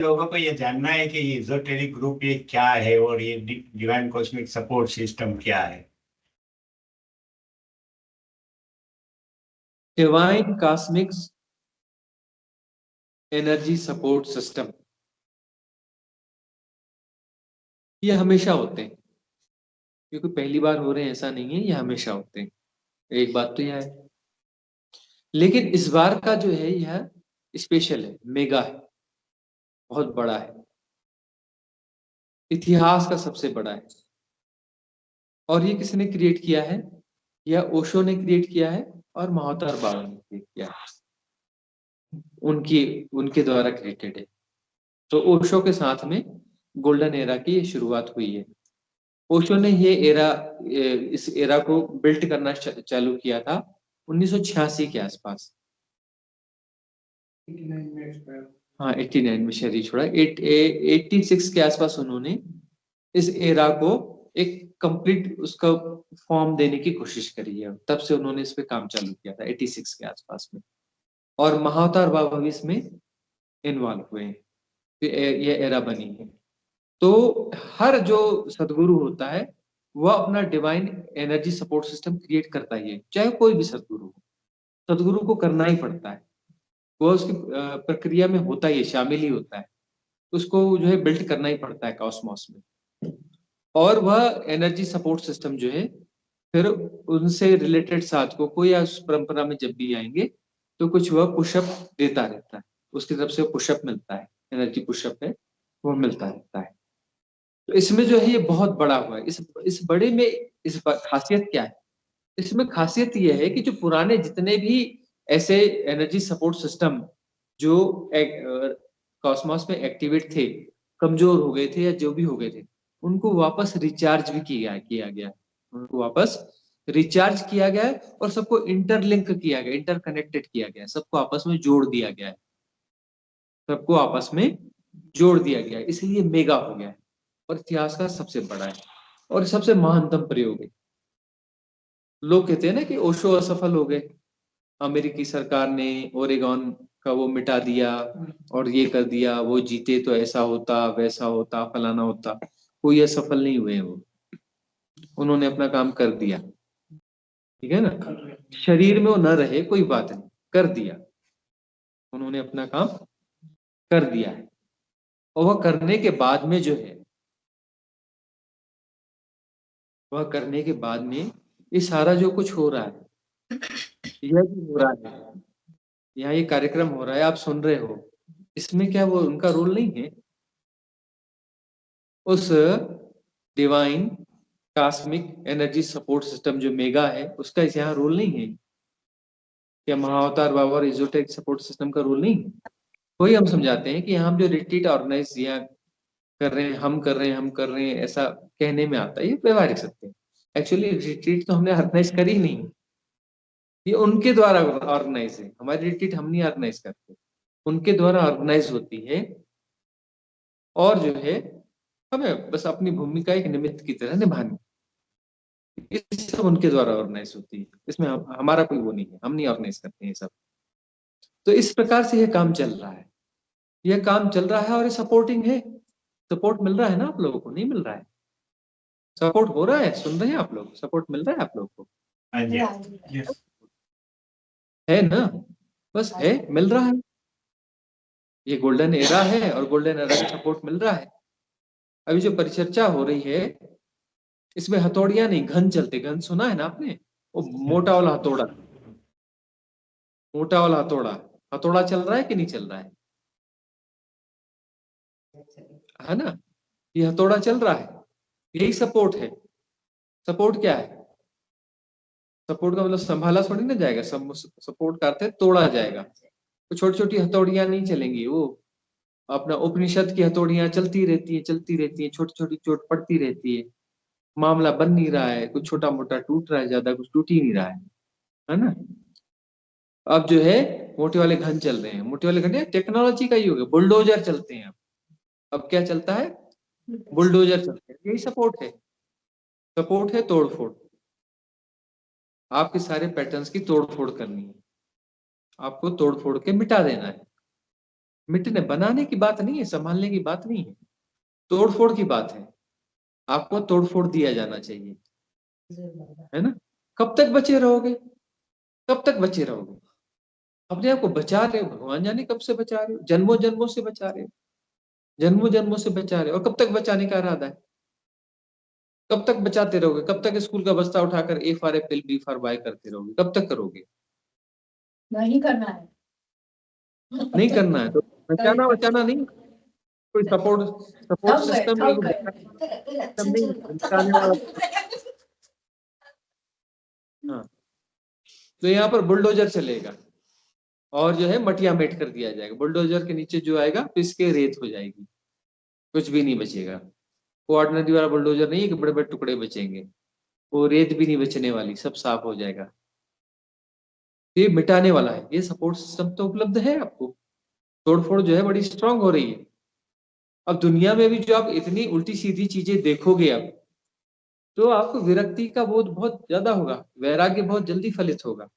लोगों को ये जानना है कि इजोटेरिक ग्रुप ये क्या है और ये डिवाइन कॉस्मिक सपोर्ट सिस्टम क्या है। Divine cosmic energy support system ये हमेशा होते हैं, क्योंकि पहली बार हो रहे हैं ऐसा नहीं है, ये हमेशा होते हैं। एक बात तो यह है, लेकिन इस बार का जो है यह स्पेशल है, मेगा है, बहुत बड़ा है, इतिहास का सबसे बड़ा है। और ये किसने क्रिएट किया है? यह ओशो ने क्रिएट किया है और महावतार बाबा ने क्रिएट किया है, उनकी उनके द्वारा क्रिएटेड है। तो ओशो के साथ में गोल्डन एरा की ये शुरुआत हुई है। ओशो ने ये एरा, इस एरा को बिल्ट करना चालू किया था 1986 के आसपास। हाँ, 89 में शरीर छोड़ा। 86 के आसपास उन्होंने इस एरा को एक कंप्लीट उसका फॉर्म देने की कोशिश करी है। तब से उन्होंने इस पे काम चालू किया था 86 के आसपास में, और महावतार बाबा भी इसमें इन्वॉल्व हुए हैं, ये एरा बनी है। तो हर जो सदगुरु होता है वह अपना divine energy support system create करता ही है, चाहे कोई भी सदगुरु हो। सदगुरु को करना ही पड़ता है, वह उसकी प्रक्रिया में होता ही है, शामिल ही होता है। उसको जो है बिल्ड करना ही पड़ता है कॉस्मोस में। और वह एनर्जी सपोर्ट सिस्टम जो है फिर उनसे रिलेटेड साधकों को या उस परंपरा में जब भी आएंगे तो कुछ वह पुशअप देता रहता है, उसकी तरफ से पुशअप मिलता है, एनर्जी पुशअप है वो मिलता रहता है। तो इसमें जो है ये बहुत बड़ा हुआ है। इस बड़े में इस खासियत क्या है? इसमें खासियत यह है कि जो पुराने जितने भी ऐसे एनर्जी सपोर्ट सिस्टम जो कॉस्मोस में एक्टिवेट थे, कमजोर हो गए थे या जो भी हो गए थे, उनको वापस रिचार्ज भी किया गया, उनको वापस रिचार्ज किया गया है और सबको इंटरलिंक किया गया, इंटरकनेक्टेड किया गया है, सबको आपस में जोड़ दिया गया है, सबको आपस में जोड़ दिया गया है, इसलिए मेगा हो गया है और इतिहास का सबसे बड़ा है और सबसे महानतम प्रयोग है। लोग कहते हैं ना कि ओशो असफल हो गए, अमेरिकी सरकार ने ओरेगॉन का वो मिटा दिया और ये कर दिया, वो जीते तो ऐसा होता वैसा होता फलाना होता। कोई असफल नहीं हुए, वो उन्होंने अपना काम कर दिया, ठीक है ना। शरीर में वो न रहे कोई बात नहीं, कर दिया, उन्होंने अपना काम कर दिया है। और वह करने के बाद में जो है, वह करने के बाद में ये सारा जो कुछ हो रहा है, यह जो हो रहा है, यहाँ ये कार्यक्रम हो रहा है, आप सुन रहे हो, इसमें क्या वो उनका रोल नहीं है? उस divine cosmic energy support system जो मेगा है उसका इस यहाँ रोल नहीं है क्या? महाअवतार बाबा और इजोटेरिक सपोर्ट सिस्टम का रोल नहीं है? वही हम समझाते हैं कि हम जो रिट्रीट ऑर्गेनाइज यहाँ कर रहे हैं, हम कर रहे हैं, हम कर रहे हैं, ऐसा कहने में आता है, ये व्यवहारिक सत्य है। एक्चुअली रिट्रीट तो हमने ऑर्गेनाइज करी नहीं, ये उनके द्वारा ऑर्गेनाइज है। हमारी रिट्रीट हम नहीं ऑर्गेनाइज करते, उनके द्वारा ऑर्गेनाइज होती है। और जो है हमें बस अपनी भूमिका एक निमित्त की तरह निभानी, ये सब उनके द्वारा ऑर्गेनाइज होती है, इसमें हमारा कोई वो नहीं है, हम नहीं ऑर्गेनाइज करते हैं सब। तो इस प्रकार से ये काम चल रहा है, यह काम चल रहा है और ये सपोर्टिंग है। सपोर्ट मिल रहा है ना आप लोगों को? नहीं मिल रहा है? सपोर्ट हो रहा है, सुन रहे हैं आप लोग? सपोर्ट मिल रहा है आप लोगों को? हाँ जी। है ना? बस है, मिल रहा है। ये गोल्डन एरा है और गोल्डन एरा का सपोर्ट मिल रहा है। अभी जो परिचर्चा हो रही है इसमें हथौड़ियां नहीं, घन चलते। घन सुना है ना आपने? वो मोटा वाला हथौड़ा, मोटा वाला हथौड़ा, हथौड़ा चल रहा है कि नहीं चल रहा है ना? ये हथौड़ा चल रहा है, यही सपोर्ट है। सपोर्ट क्या है? सपोर्ट का मतलब संभाला थोड़ी ना जाएगा, सपोर्ट का अर्थ है तोड़ा जाएगा। तो छोटी छोटी हथौड़ियां नहीं चलेंगी, वो अपना उपनिषद की हथौड़ियां चलती रहती है, चलती रहती है, छोटी छोटी चोट पड़ती रहती है, मामला बन नहीं रहा है, कुछ छोटा मोटा टूट रहा है, ज्यादा कुछ टूट ही नहीं रहा है ना। अब जो है मोटे वाले घन चल रहे हैं, मोटे वाले घन टेक्नोलॉजी का ही हो गया, बुलडोजर चलते हैं अब क्या चलता है? बुलडोजर चलते हैं, यही सपोर्ट है। सपोर्ट है तोड़फोड़, आपके सारे पैटर्न्स की तोड़फोड़ करनी है, आपको तोड़फोड़ के मिटा देना है। मिटने बनाने की बात नहीं है, संभालने की बात नहीं है, तोड़फोड़ की बात है। आपको तोड़फोड़ दिया जाना चाहिए, है ना। कब तक बचे रहोगे, कब तक बचे रहोगे? अपने आप को बचा रहे हो, भगवान जाने कब से बचा रहे हो, जन्मों जन्मों से बचा रहे हो, जन्मों जन्मों से बचा रहे हो। और कब तक बचाने का इरादा है? कब तक बचाते रहोगे? कब तक स्कूल का बस्ता उठाकर A for apple B for boy करते रहोगे? कब तक करोगे? नहीं करना है। नहीं करना है तो बचाना बचाना नहीं, कोई सपोर्ट सपोर्ट सिस्टम एक सिस्टम नहीं है, बचाने वाला। हाँ, तो यहाँ पर बुलडोजर चलेगा और जो है मटिया मेट कर दिया जाएगा। बुलडोजर के नीचे जो आएगा पिस के रेत हो जाएगी, कुछ भी नहीं बचेगा। कोऑर्डिनेटरी वाला बुलडोजर नहीं है कि बड़े बड़े टुकड़े बचेंगे, वो रेत भी नहीं बचने वाली, सब साफ हो जाएगा। ये मिटाने वाला है, ये सपोर्ट सिस्टम तो उपलब्ध है आपको। तोड़फोड़ जो है बड़ी स्ट्रांग हो रही है। अब दुनिया में भी जो आप इतनी उल्टी सीधी चीजें देखोगे अब, तो आपको विरक्ति का बोध बहुत ज्यादा होगा, वैराग्य बहुत जल्दी फलित होगा।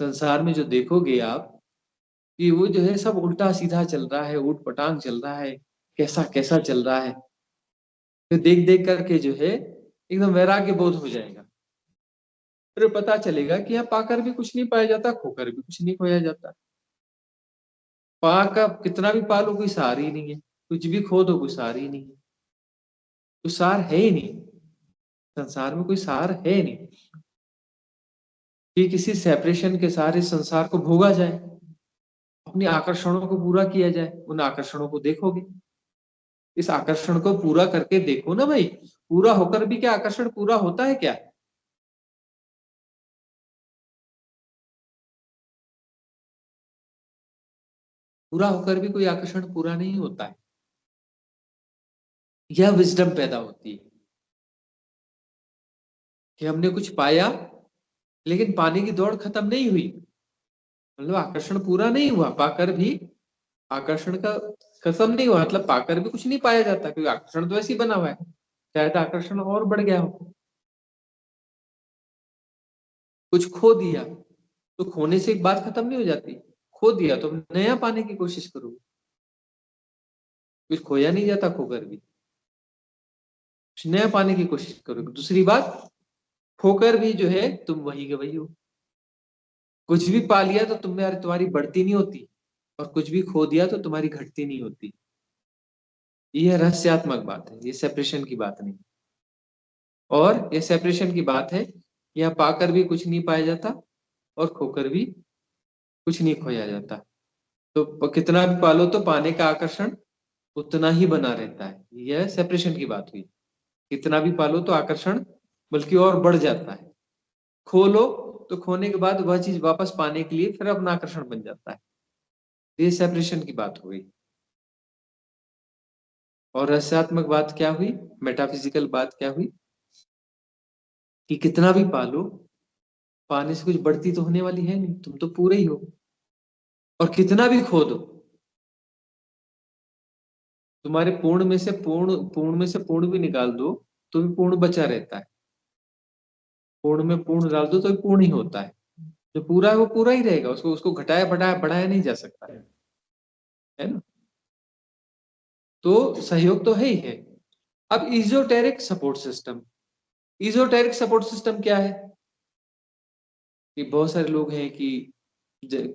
संसार में जो देखोगे आप कि वो जो है सब उल्टा सीधा चल रहा है, ऊट पटांग चल रहा है, कैसा कैसा चल रहा है, तो देख देख करके जो है एकदम वैराग्य बोध हो जाएगा। फिर पता चलेगा कि यहाँ पाकर भी कुछ नहीं पाया जाता, खोकर भी कुछ नहीं खोया जाता। पाकर कितना भी पालो कोई सार ही नहीं है, कुछ भी खो दो कोई सार ही नहीं है, कोई सार है ही नहीं। संसार में कोई सार है नहीं कि किसी सेपरेशन के सारे संसार को भोगा जाए, अपने आकर्षणों को पूरा किया जाए। उन आकर्षणों को देखोगे, इस आकर्षण को पूरा करके देखो ना भाई। पूरा होकर भी क्या आकर्षण पूरा होता है क्या? पूरा होकर भी कोई आकर्षण पूरा नहीं होता है। यह विजडम पैदा होती है कि हमने कुछ पाया लेकिन पाने की दौड़ खत्म नहीं हुई, मतलब आकर्षण पूरा नहीं हुआ, पाकर भी आकर्षण का खत्म नहीं हुआ, मतलब पाकर भी कुछ नहीं पाया जाता, क्योंकि आकर्षण तो ऐसे ही बना हुआ है, शायद आकर्षण और बढ़ गया हो। कुछ खो दिया तो खोने से एक बात खत्म नहीं हो जाती, खो दिया तो नया पाने की कोशिश करोगे, कुछ खोया नहीं जाता खोकर भी, कुछ नया पाने की कोशिश करोगे। दूसरी बात, खोकर भी जो है तुम वही के वही हो। कुछ भी पा लिया तो तुम्हारी बढ़ती नहीं होती, और कुछ भी खो दिया तो तुम्हारी घटती नहीं होती। यह रहस्यात्मक बात है, ये सेपरेशन की बात नहीं। और ये सेपरेशन की बात है, यहाँ पाकर भी कुछ नहीं पाया जाता और खोकर भी कुछ नहीं खोया जाता। तो कितना भी पालो तो पाने का आकर्षण उतना ही बना रहता है। यह सेपरेशन की बात हुई। कितना भी पालो तो आकर्षण बल्कि और बढ़ जाता है। खो लो तो खोने के बाद वह चीज वापस पाने के लिए फिर अपना आकर्षण बन जाता है। ये सेपरेशन की बात हुई। और रहस्यात्मक बात क्या हुई, मेटाफिजिकल बात क्या हुई, कि कितना भी पालो पाने से कुछ बढ़ती तो होने वाली है नहीं, तुम तो पूरे ही हो। और कितना भी खो दो, तुम्हारे पूर्ण में से पूर्ण भी निकाल दो तो भी पूर्ण बचा रहता है। पूर्ण में पूर्ण डाल दो तो भी पूर्ण ही होता है। जो पूरा है वो पूरा ही रहेगा, उसको उसको घटाया बढ़ाया बढ़ाया नहीं जा सकता है ना। तो सहयोग तो है ही है। अब esoteric support system, esoteric support system क्या है? कि बहुत सारे लोग हैं कि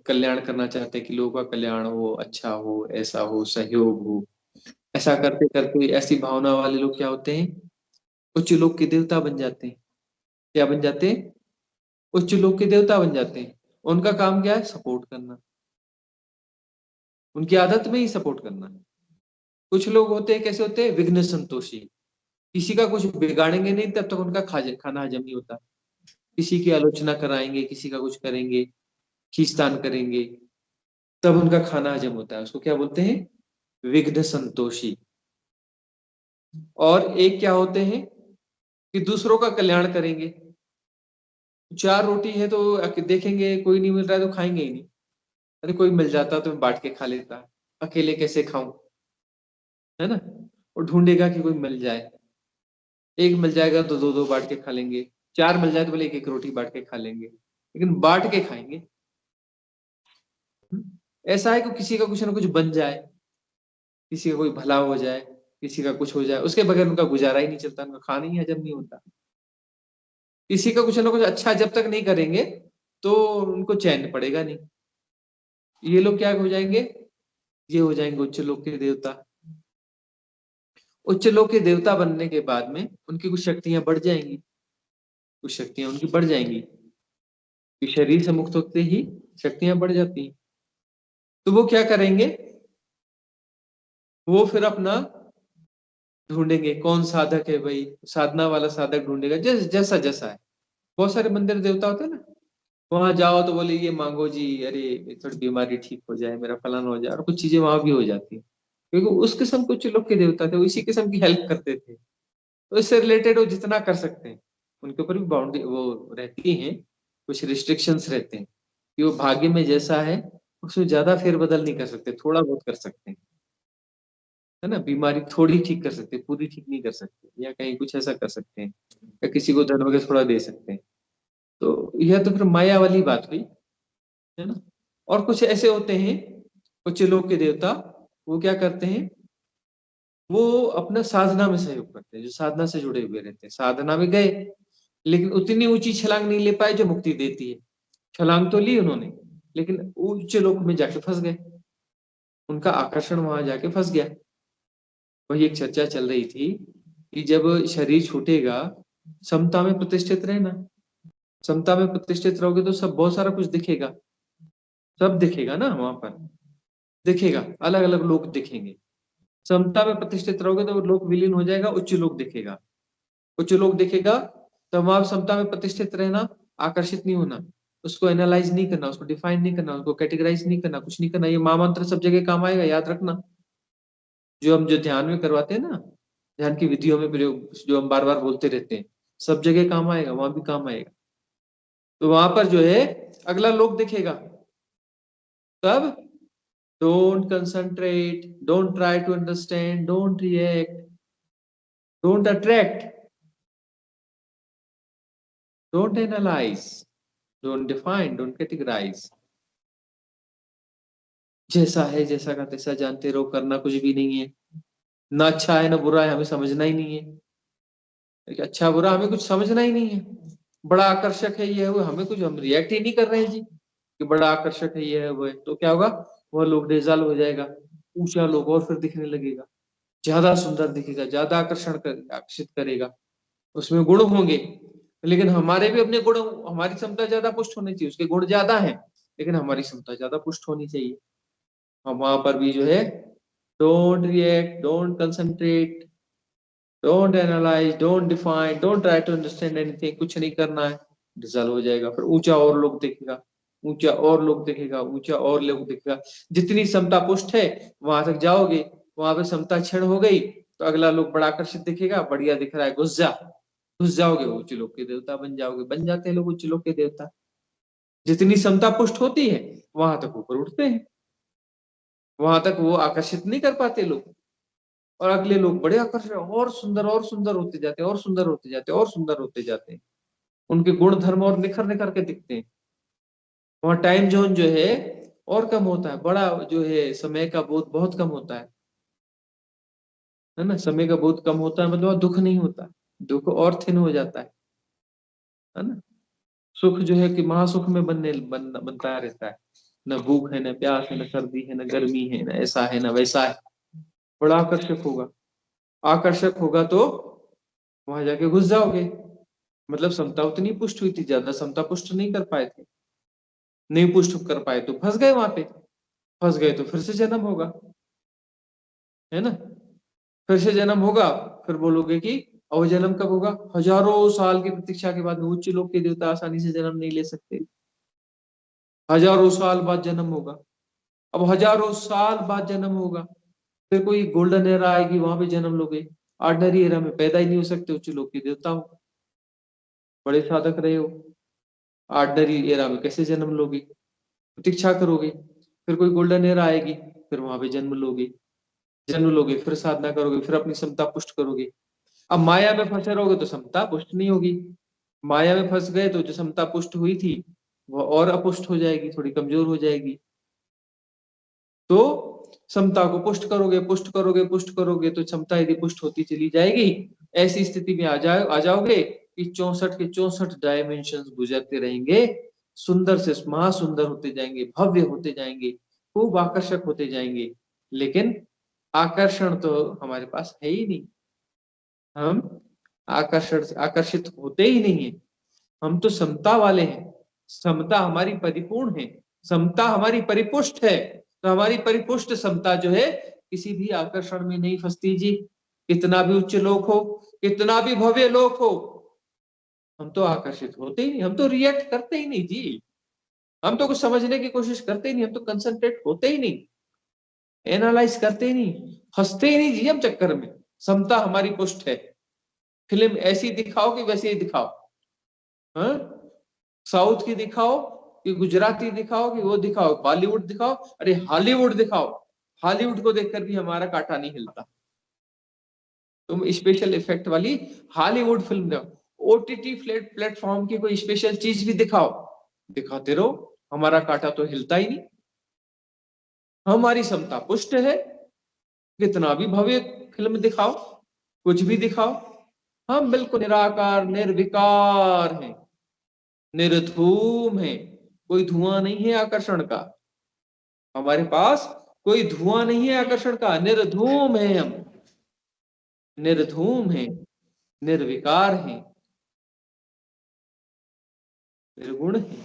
कल्याण करना चाहते हैं कि लोगों का कल्याण हो, अच्छा हो, ऐसा हो, सहयोग हो। ऐसा करते करते ऐसी भावना वाले लोग क्या होते हैं, उच्च लोक के देवता बन जाते हैं। क्या बन जाते हैं? उच्च लोक के देवता बन जाते हैं। उनका काम क्या है? सपोर्ट करना, उनकी आदत में ही सपोर्ट करना। कुछ लोग होते हैं, कैसे होते हैं? विघ्न संतोषी, किसी का कुछ बिगाड़ेंगे नहीं तब तक उनका खाना हजम नहीं होता। किसी की आलोचना कराएंगे, किसी का कुछ करेंगे, खींचतान करेंगे, तब उनका खाना हजम होता है। उसको क्या बोलते हैं? विघ्न संतोषी। और एक क्या होते हैं कि दूसरों का कल्याण करेंगे। चार रोटी है तो देखेंगे कोई नहीं मिल रहा है तो खाएंगे ही नहीं, अरे कोई मिल जाता तो मैं बांट के खा लेता, अकेले कैसे खाऊं, है ना। और ढूंढेगा कि कोई मिल जाए, एक मिल जाएगा तो दो दो बांट के खा लेंगे, चार मिल जाए तो बोले एक एक रोटी बांट के खा लेंगे, लेकिन बांट के खाएंगे। ऐसा है कि किसी का कुछ ना कुछ बन जाए, किसी का कोई भला हो जाए, किसी का कुछ हो जाए, उसके बगैर उनका गुजारा ही नहीं चलता, उनका खाना ही हजम नहीं होता। किसी का कुछ ना कुछ अच्छा जब तक नहीं करेंगे तो उनको चैन पड़ेगा नहीं। ये लोग क्या हो जाएंगे, ये हो जाएंगे उच्च लोक के देवता। उच्च लोक के देवता बनने के बाद में उनकी कुछ शक्तियां बढ़ जाएंगी, कुछ शक्तियां उनकी बढ़ जाएंगी, कि शरीर से मुक्त होते ही शक्तियां बढ़ जाती हैं। तो वो क्या करेंगे, वो फिर अपना ढूंढेंगे कौन साधक है भाई, साधना वाला साधक ढूंढेगा, जैसा जैसा है। बहुत सारे मंदिर देवता होते हैं ना, वहां जाओ तो बोले ये मांगो जी, अरे मेरी थोड़ी बीमारी ठीक हो जाए, मेरा फलाना हो जाए, और कुछ चीजें वहां भी हो जाती है, क्योंकि उस किस्म के कुछ लोग के देवता थे, वो इसी किस्म की हेल्प करते थे। तो इससे रिलेटेड वो जितना कर सकते हैं, उनके ऊपर भी बाउंड्री वो रहती है, कुछ रिस्ट्रिक्शंस रहते हैं, कि वो भाग्य में जैसा है उसमें ज्यादा फेरबदल नहीं कर सकते, थोड़ा बहुत कर सकते हैं, है ना। बीमारी थोड़ी ठीक कर सकते हैं, पूरी ठीक नहीं कर सकते, या कहीं कुछ ऐसा कर सकते हैं, या किसी को धन वगैरह थोड़ा दे सकते हैं। तो यह तो फिर माया वाली बात हुई, है ना। और कुछ ऐसे होते हैं कुछ लोग के देवता, वो क्या करते हैं, वो अपना साधना में सहयोग करते हैं, जो साधना से जुड़े हुए रहते हैं, साधना में गए लेकिन उतनी ऊंची छलांग नहीं ले पाए जो मुक्ति देती है। छलांग तो ली उन्होंने, लेकिन उच्च लोक में जाके फंस गए, उनका आकर्षण वहां जाके फंस गया। वही एक चर्चा चल रही थी कि जब शरीर छूटेगा, समता में प्रतिष्ठित रहना, समता में प्रतिष्ठित रहोगे तो सब बहुत सारा कुछ दिखेगा, सब दिखेगा ना वहां पर, दिखेगा, अलग अलग लोग दिखेंगे। समता में प्रतिष्ठित रहोगे तो लोक विलीन हो जाएगा, उच्च लोक दिखेगा, उच्च लोक दिखेगा। तो वहां समता में प्रतिष्ठित रहना, आकर्षित नहीं होना, उसको एनालाइज नहीं करना, उसको डिफाइन नहीं करना, उसको कैटेगराइज नहीं करना, कुछ नहीं करना। ये महामंत्र सब जगह काम आएगा, याद रखना। जो ध्यान में करवाते हैं ना, ध्यान की विधियों में प्रयोग, जो हम बार बार बोलते रहते हैं, सब जगह काम आएगा, वहां भी काम आएगा। तो वहां पर जो है अगला लोक दिखेगा, तब don't concentrate, don't try to understand, don't react, don't attract, don't analyse, don't define, don't categorise. जैसा है जैसा का तैसा जानते रहो, करना कुछ भी नहीं है, ना अच्छा है ना बुरा है, हमें समझना ही नहीं है। एक अच्छा बुरा हमें कुछ समझना ही नहीं है। बड़ा आकर्षक है ये है वो, हमें कुछ, हम रिएक्ट ही नहीं कर रहे हैं जी, कि बड़ा आकर्षक है ये है वो है। तो क्या होगा, वह लोग रेजाल हो जाएगा, ऊंचा लोग और फिर दिखने लगेगा, ज्यादा सुंदर दिखेगा, ज्यादा आकर्षित करेगा, उसमें गुण होंगे। लेकिन हमारे भी अपने गुण, हमारी क्षमता ज्यादा पुष्ट होनी चाहिए, उसके गुण ज्यादा है लेकिन हमारी क्षमता ज्यादा पुष्ट होनी चाहिए। हम वहां पर भी जो है, don't react, don't concentrate, don't analyse, don't define, don't try to understand anything, कुछ नहीं करना है, डिसॉल्व हो जाएगा। फिर ऊंचा और लोग दिखेगा, ऊंचा और लोग दिखेगा, ऊंचा और लोग दिखेगा। जितनी समता पुष्ट है वहां तक जाओगे, वहां पे समता क्षीण हो गई तो अगला लोग बड़ा आकर्षित दिखेगा, बढ़िया दिख रहा है, घुस जा, घुस जाओगे, उच्च लोक के देवता बन जाओगे, बन जाते हैं लोग उच्च लोक के देवता। जितनी समता पुष्ट होती है वहां तक ऊपर उठते हैं, वहां तक वो आकर्षित नहीं कर पाते लोग, और अगले लोग बड़े आकर्षक और सुंदर होते जाते हैं, और सुंदर होते जाते हैं, और सुंदर होते जाते हैं, उनके गुण धर्म और निखर निखर के दिखते हैं। वहां टाइम जोन जो है और कम होता है, बड़ा जो है समय का बोध बहुत कम होता है ना, समय का बोध कम होता है, मतलब वहाँ दुख नहीं होता, दुख और थिन हो जाता है ना। सुख जो है कि महासुख में बनता रहता है, न भूख है, न प्यास है, न सर्दी है, न गर्मी है, न ऐसा है, न वैसा है। बड़ा आकर्षक होगा, आकर्षक होगा तो वहां जाके घुस जाओगे। मतलब समता उतनी पुष्ट हुई थी, ज्यादा समता पुष्ट नहीं कर पाए थे, नहीं पुष्ट कर पाए तो फंस गए वहां पे, फंस गए तो फिर से जन्म होगा, है ना। फिर से जन्म होगा, फिर बोलोगे कि और जन्म कब होगा, हजारों साल की प्रतीक्षा के बाद। उच्च लोक के देवता आसानी से जन्म नहीं ले सकते, हजारों साल बाद जन्म होगा। अब हजारों साल बाद जन्म होगा, फिर कोई गोल्डन एरा आएगी, वहां पे जन्म लोगे। ऑर्डनरी एरा में पैदा ही नहीं हो सकते, उच्च लोक के देवता हो, बड़े साधक रहे हो, ऑर्डनरी एरा में कैसे जन्म लोगे, प्रतीक्षा करोगे। फिर कोई गोल्डन एरा आएगी, फिर वहां पे जन्म लोगे, जन्म लोगे, फिर साधना करोगे, फिर अपनी क्षमता पुष्ट करोगे। अब माया में फंसे रहोगे तो क्षमता पुष्ट नहीं होगी, माया में फंस गए तो जो क्षमता पुष्ट हुई थी वो और अपुष्ट हो जाएगी, थोड़ी कमजोर हो जाएगी। तो समता को पुष्ट करोगे पुष्ट करोगे पुष्ट करोगे तो क्षमता यदि पुष्ट होती चली जाएगी, ऐसी स्थिति में आ जाओगे कि 64 के 64 डायमेंशन गुजरते रहेंगे, सुंदर से महासुंदर होते जाएंगे, भव्य होते जाएंगे, खूब आकर्षक होते जाएंगे। लेकिन आकर्षण तो हमारे पास है ही नहीं, हम आकर्षण से आकर्षित होते ही नहीं है। हम तो समता वाले हैं, समता हमारी परिपूर्ण है, समता हमारी परिपुष्ट है। तो हमारी परिपुष्ट समता जो है किसी भी आकर्षण में नहीं फंसती जी। कितना भी उच्च लोक हो, कितना भी भव्य लोक हो, हम तो आकर्षित होते ही नहीं, हम तो रिएक्ट करते ही नहीं जी। हम तो कुछ समझने की कोशिश करते ही नहीं, हम तो कंसंट्रेट होते ही नहीं, एनालाइज करते ही नहीं, फंसते ही नहीं जी हम चक्कर में। समता हमारी पुष्ट है। फिल्म ऐसी दिखाओ कि वैसे ही दिखाओ, हाँ? साउथ की दिखाओ कि गुजराती दिखाओ कि वो दिखाओ, बॉलीवुड दिखाओ, अरे हॉलीवुड दिखाओ, हॉलीवुड को देखकर भी हमारा कांटा नहीं हिलता। तुम स्पेशल इफेक्ट वाली हॉलीवुड फिल्म दिखाओ, ओटीटी प्लेटफॉर्म की कोई स्पेशल चीज भी दिखाओ, दिखाते रहो, हमारा कांटा तो हिलता ही नहीं। हमारी समता पुष्ट है, कितना भी भव्य फिल्म दिखाओ, कुछ भी दिखाओ, हम बिल्कुल निराकार निर्विकार हैं, निर्धूम है। कोई धुआं नहीं है आकर्षण का, हमारे पास कोई धुआं नहीं है आकर्षण का, निर्धूम है हम, निर्धूम है, निर्विकार है, निर्गुण है,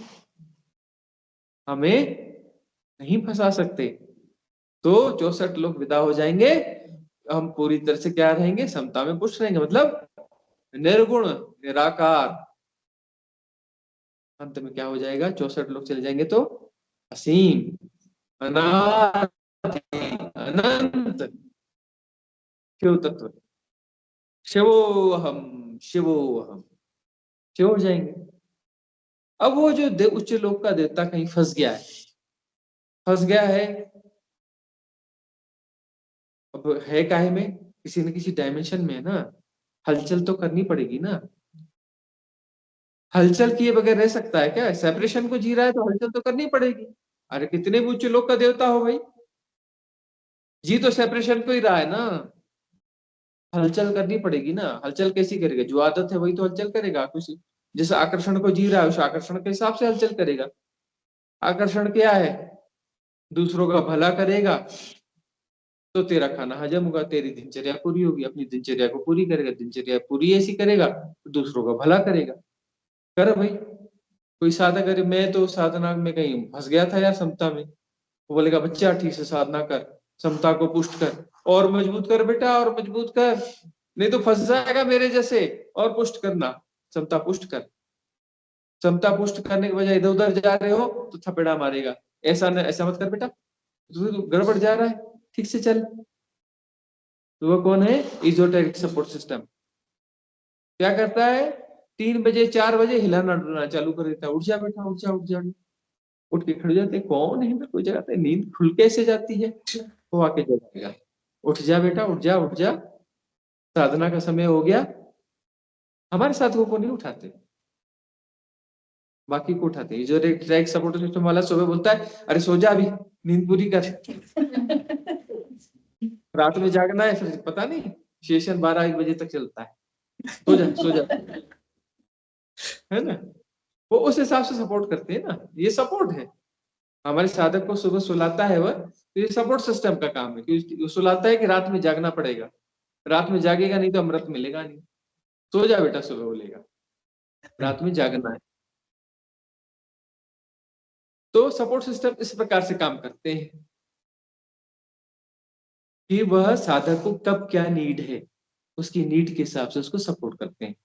हमें नहीं फंसा सकते। तो 64 लोग विदा हो जाएंगे, हम पूरी तरह से क्या रहेंगे, समता में पुष्ट रहेंगे, मतलब निर्गुण निराकार। अंत में क्या हो जाएगा, 64 लोग चले जाएंगे तो असीम अनादि अनंत शिव तत्व, शिवोहम शिवोहम शिव हो जाएंगे। अब वो जो उच्च लोक का देवता कहीं फंस गया है, फंस गया है, अब है काहे में, किसी न किसी डायमेंशन में है ना, हलचल तो करनी पड़ेगी ना। हलचल किए बगैर रह सकता है क्या, सेपरेशन को जी रहा है तो हलचल तो करनी पड़ेगी। अरे कितने भी उच्च लोक का देवता हो भाई, जी तो सेपरेशन को ही रहा है ना, हलचल करनी पड़ेगी ना। हलचल कैसी करेगा, जो आदत है वही तो हलचल करेगा। कुछ जिस आकर्षण को जी रहा है उस आकर्षण के हिसाब से हलचल करेगा। आकर्षण क्या है, दूसरों का भला करेगा तो तेरा खाना हजम होगा, तेरी दिनचर्या पूरी होगी, अपनी दिनचर्या को पूरी करेगा, दिनचर्या पूरी ऐसी करेगा तो दूसरों का भला करेगा। कर भाई, कोई साधक, अरे मैं तो साधना में कहीं फंस गया था यार समता में, वो बोलेगा बच्चा ठीक से साधना कर, समता को पुष्ट कर, और मजबूत कर बेटा और मजबूत कर, नहीं तो फंस जाएगा मेरे जैसे, और पुष्ट करना, समता पुष्ट कर। समता पुष्ट करने के बजाय इधर उधर जा रहे हो तो थपेड़ा मारेगा, ऐसा न ऐसा मत कर बेटा, तू गड़बड़ जा रहा है, ठीक से चल। तो वो कौन है, इजोटेरिक सपोर्ट सिस्टम। क्या करता है, 3 बजे 4 बजे हिलाना डुलाना चालू कर देता है, उठ जा बेटा उठ जा उठ जा, उठ के खड़े जाते, कौन है, कोई जगह नींद खुल कैसे जाती है, वो आके जगाएगा, उठ जा बेटा उठ जा उठ जा, साधना का समय हो गया। हमारे साथियों को नहीं उठाते, बाकी को उठाते हैं। जो ट्रैक सपोर्ट सिस्टम वाला सुबह बोलता है अरे सो जा, अभी नींद पूरी कर, रात में जागना है, फिर पता नहीं सेशन 12-1 बजे तक चलता है, सो जा सो जा, है ना। वो उस हिसाब से सपोर्ट करते हैं ना, ये सपोर्ट है। हमारे साधक को सुबह सुलाता है वह, तो ये सपोर्ट सिस्टम का काम है, क्योंकि सुलाता है कि रात में जागना पड़ेगा, रात में जागेगा नहीं तो अमृत मिलेगा नहीं, सो जा बेटा सुबह बोलेगा, रात में जागना है। तो सपोर्ट सिस्टम इस प्रकार से काम करते हैं कि वह साधक को कब क्या नीड है, उसकी नीड के हिसाब से उसको सपोर्ट करते हैं।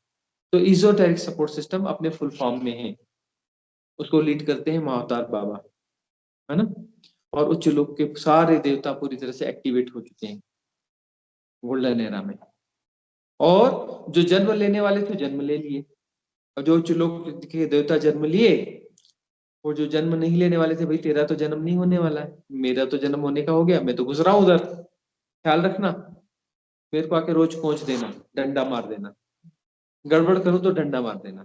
तो इजोटेरिक सपोर्ट सिस्टम अपने फुल फॉर्म में है, उसको लीड करते हैं महाअवतार बाबा, है ना। और उच्च लोक के सारे देवता पूरी तरह से एक्टिवेट हो चुके हैं गोल्डन एरा में, और जो जन्म लेने वाले थे जन्म ले लिए, और जो उच्च लोक के देवता जन्म लिए, वो जो जन्म नहीं लेने वाले थे, भाई तेरा तो जन्म नहीं होने वाला है, मेरा तो जन्म होने का हो गया, मैं तो गुजरा हूं उधर, ख्याल रखना, मेरे को आके रोज पहुंच देना, डंडा मार देना, गड़बड़ करूं तो डंडा मार देना।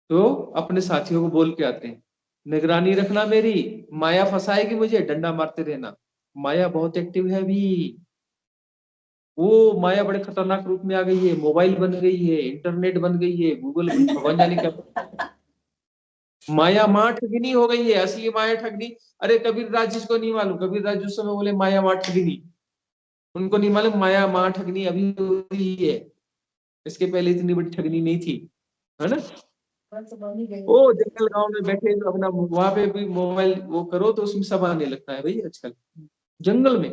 तो अपने साथियों को बोल के आते हैं, निगरानी रखना मेरी, माया फंसाएगी मुझे, डंडा मारते रहना। माया बहुत एक्टिव है अभी। वो माया बड़े खतरनाक रूप में आ गई है, मोबाइल बन गई है, इंटरनेट बन गई है, गूगल भगवान जाने क्या। माया माँ ठगिनी हो गई है, असली माया ठगनी। अरे कबीर राज जिसको नहीं मालूम, कबीर राज उस समय बोले माया माँ ठगिनी, उनको नहीं मालूम माया माँ ठगनी अभी हो रही है, इसके पहले इतनी बड़ी ठगनी नहीं थी, है ना। बस बन ही गई। वो जंगल गांव में बैठे अपना, वहां पे भी मोबाइल वो करो तो उसमें सब आने लगता है भाई आजकल। जंगल में,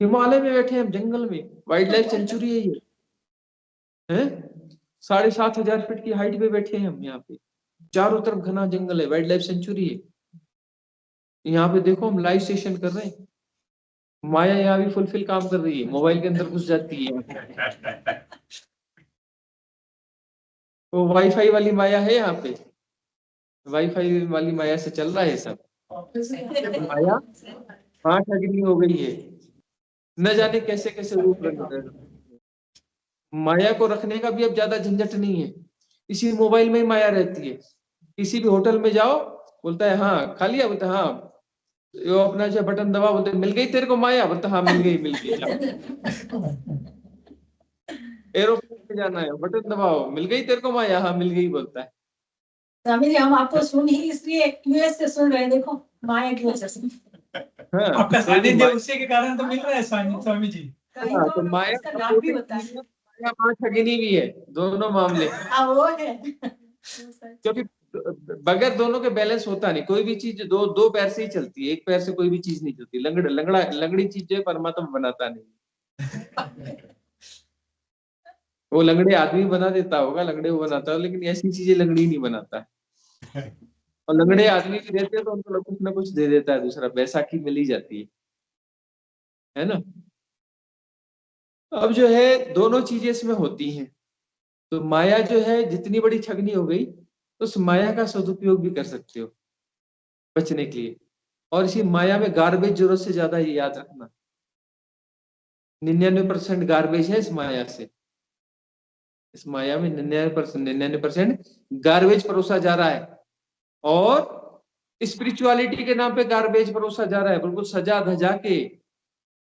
हिमालय में बैठे हैं हम, जंगल में, वाइल्ड लाइफ सेंचुरी है ये, है 7,500 फीट की हाइट पे बैठे हैं हम यहाँ पे, चारों तरफ घना जंगल है, वाइल्ड लाइफ सेंचुरी है। यहाँ पे देखो हम लाइव सेशन कर रहे हैं, माया यहाँ भी फुलफिल काम कर रही है, मोबाइल के अंदर घुस जाती है। वो वाईफाई वाली माया है यहाँ पे, वाईफाई वाली माया से चल रहा है सब। माया हाँ ठगनी हो गई है, न जाने कैसे कैसे रूप रंग रहे हैं। माया को रखने का भी अब ज्यादा झंझट नहीं है, इसी मोबाइल में ही माया रहती है। किसी भी होटल में जाओ, बोलता है हाँ खा लिया, बोलता है हाँ, वो अपना जो बटन दबा, बोलते मिल गई तेरे को माया, बोलता हाँ मिल गई मिल गई। एरोप्लेन में जाना है, बटन दबाओ, मिल गई तेरे को माया, हाँ मिल गई, बोलता है। स्वामी जी हम आपको सुन ही इसलिए यूएस से सुन रहे हैं, देखो माया की वजह से। हाँ आपका तो सानिध्य उसी के कारण तो मिल रहा है स्वामी जी। कहीं हाँ, तो तो माया इसका नाम भी होता है। माया माँ ठगिनी भी है, दोनों मामले। हाँ वो है। क्योंकि बगैर दोनों के बैलेंस होता नहीं, कोई भी चीज दो दो पैर से ही चलती है, एक पैर से कोई भी चीज नहीं चलती। लंगड़ी चीज जो है परमात्मा बनाता नहीं। वो लंगड़े आदमी बना देता होगा, लंगड़े वो बनाता है, लेकिन ऐसी चीजें लंगड़ी नहीं बनाता है। और लंगड़े आदमी भी देते हैं तो उनको कुछ ना कुछ दे देता है दूसरा, बैसाखी मिल ही जाती है ना। अब जो है दोनों चीजें इसमें होती हैं, तो माया जो है जितनी बड़ी ठगनी हो गई, उस माया का सदुपयोग भी कर सकते हो बचने के लिए। और इसी माया में गार्बेज जरूरत से ज्यादा, ये याद रखना, 99% गार्बेज है इस माया से। इस माया में 99% गार्बेज परोसा जा रहा है, और स्पिरिचुअलिटी के नाम पे गार्बेज परोसा जा रहा है, बिल्कुल सजा धजा के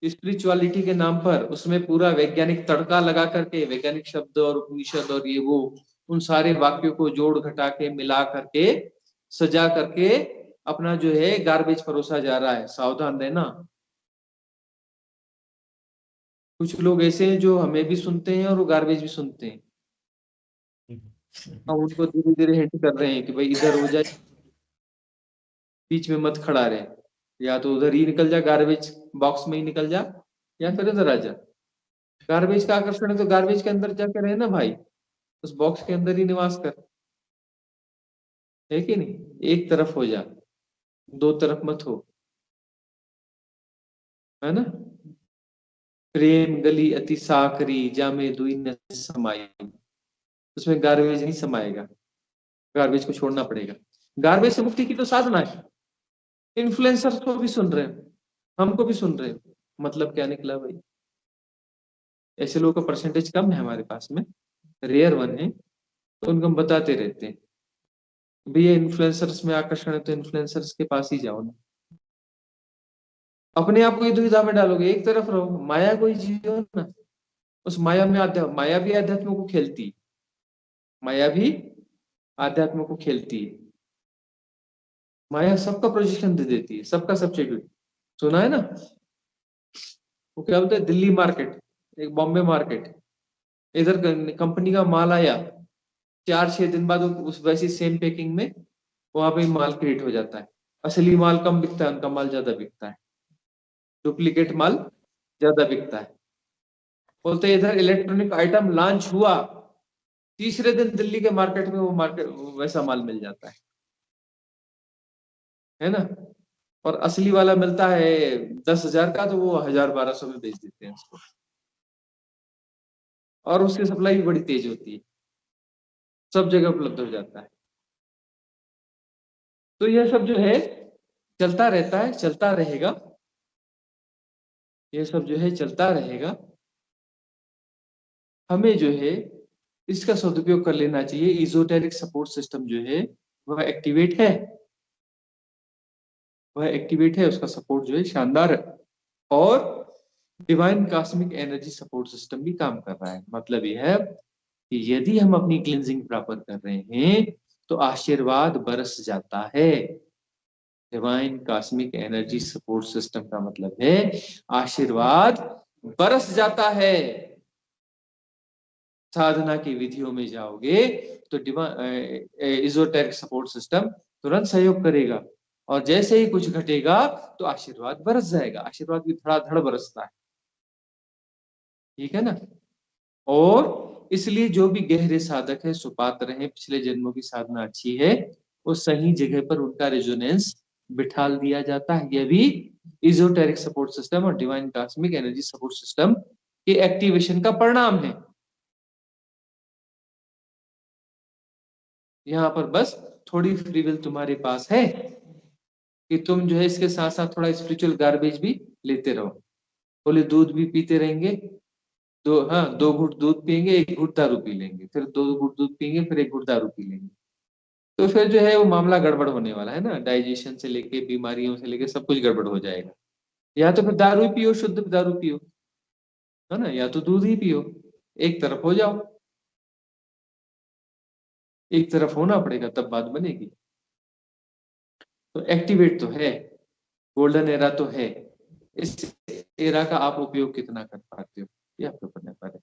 स्पिरिचुअलिटी के नाम पर। उसमें पूरा वैज्ञानिक तड़का लगा करके, वैज्ञानिक शब्द और उपनिषद और ये वो, उन सारे वाक्यों को जोड़ घटा के मिला करके सजा करके अपना जो है गार्बेज परोसा जा रहा है। सावधान रहना। कुछ लोग ऐसे हैं जो हमें भी सुनते हैं और वो गार्बेज भी सुनते हैं। हम उनको धीरे धीरे हिंट कर रहे हैं कि भाई इधर हो जाए, बीच में मत खड़ा रहे, या तो उधर ही निकल जा, गार्बेज बॉक्स में ही निकल जा, या फिर इधर आ जा। गार्बेज का आकर्षण है तो गार्बेज के अंदर जाकर रहे ना भाई, उस बॉक्स के अंदर ही निवास कर, है कि नहीं। एक तरफ हो जा, दो तरफ मत हो, है ना। प्रेम गली अति साकरी, जामे दुई न समाई। उसमें गार्बेज नहीं समाएगा, गार्बेज को छोड़ना पड़ेगा। गार्बेज से मुक्ति की तो साधना है। इन्फ्लुएंसर्स को भी सुन रहे हो, हमको भी सुन रहे हो, मतलब क्या निकला भाई। ऐसे लोगों का परसेंटेज कम है हमारे पास में, रेयर वन है, तो उनको हम बताते रहते हैं भैया इन्फ्लुएंसर्स में आकर्षण है तो इन्फ्लुएंसर्स के पास ही जाओ ना। अपने आप को ही दुविधा में डालोगे, एक तरफ रहो, माया को ही जियो ना। उस माया में माया भी आध्यात्म को खेलती है, माया भी आध्यात्म को खेलती है। माया सबका प्रोजेक्शन दे देती है, सबका सब्सिट्यूट। सुना है ना, वो क्या बोलते हैं, दिल्ली मार्केट, एक बॉम्बे मार्केट, इधर कंपनी का माल आया, 4-6 दिन बाद उस वैसी सेम पैकिंग में वहां पे माल क्रिएट हो जाता है। असली माल कम बिकता है, उनका माल ज्यादा बिकता है, डुप्लीकेट माल ज्यादा बिकता है। बोलते हैं इधर इलेक्ट्रॉनिक आइटम लॉन्च हुआ, तीसरे दिन दिल्ली के मार्केट में वो मार्केट वैसा माल मिल जाता है ना। और असली वाला मिलता है 10,000 का, तो वो 1,000-1,200 में बेच देते हैं उसको, और उसकी सप्लाई भी बड़ी तेज होती है, सब जगह उपलब्ध हो जाता है। तो यह सब जो है चलता रहता है, चलता रहेगा, ये सब जो है चलता रहेगा। हमें जो है इसका सदुपयोग कर लेना चाहिए। इजोटेरिक सपोर्ट सिस्टम जो है वह एक्टिवेट है, वह एक्टिवेट है, उसका सपोर्ट जो है शानदार है। और divine cosmic energy support system भी काम कर रहा है। मतलब यह है कि यदि हम अपनी क्लिंजिंग प्रॉपर कर रहे हैं तो आशीर्वाद बरस जाता है। Divine cosmic energy support system का मतलब है आशीर्वाद बरस जाता है। साधना की विधियों में जाओगे तो इजोटेरिक सपोर्ट सिस्टम तुरंत सहयोग करेगा, और जैसे ही कुछ घटेगा तो आशीर्वाद बरस जाएगा। आशीर्वाद भी धड़ाधड़ बरसता है, ठीक है ना। और इसलिए जो भी गहरे साधक है, सुपात्र हैं, पिछले जन्मों की साधना अच्छी है, वो सही जगह पर उनका रेजोनेंस बिठाल दिया जाता है। यह भी इजोटेरिक सपोर्ट सिस्टम और divine cosmic energy support system के एक्टिवेशन का परिणाम है। यहाँ पर बस थोड़ी फ्री विल तुम्हारे पास है कि तुम जो है इसके साथ साथ थोड़ा स्पिरिचुअल गार्बेज भी लेते रहो। बोले दूध भी पीते रहेंगे, दो घूंट दूध पियेंगे, एक घूंट दारू पी लेंगे, फिर 2 घूंट दूध पियेंगे, फिर 1 घूंट दारू पी लेंगे, तो फिर जो है वो मामला गड़बड़ होने वाला है ना। डाइजेशन से लेके बीमारियों से लेके सब कुछ गड़बड़ हो जाएगा। या तो फिर दारू ही पियो, शुद्ध दारू पियो, है ना, या तो दूध ही पियो, एक तरफ हो जाओ। एक तरफ होना पड़ेगा तब बात बनेगी। तो एक्टिवेट तो है, गोल्डन एरा तो है, इस एरा का आप उपयोग कितना कर पाते हो ये आपके ऊपर निर्भर है।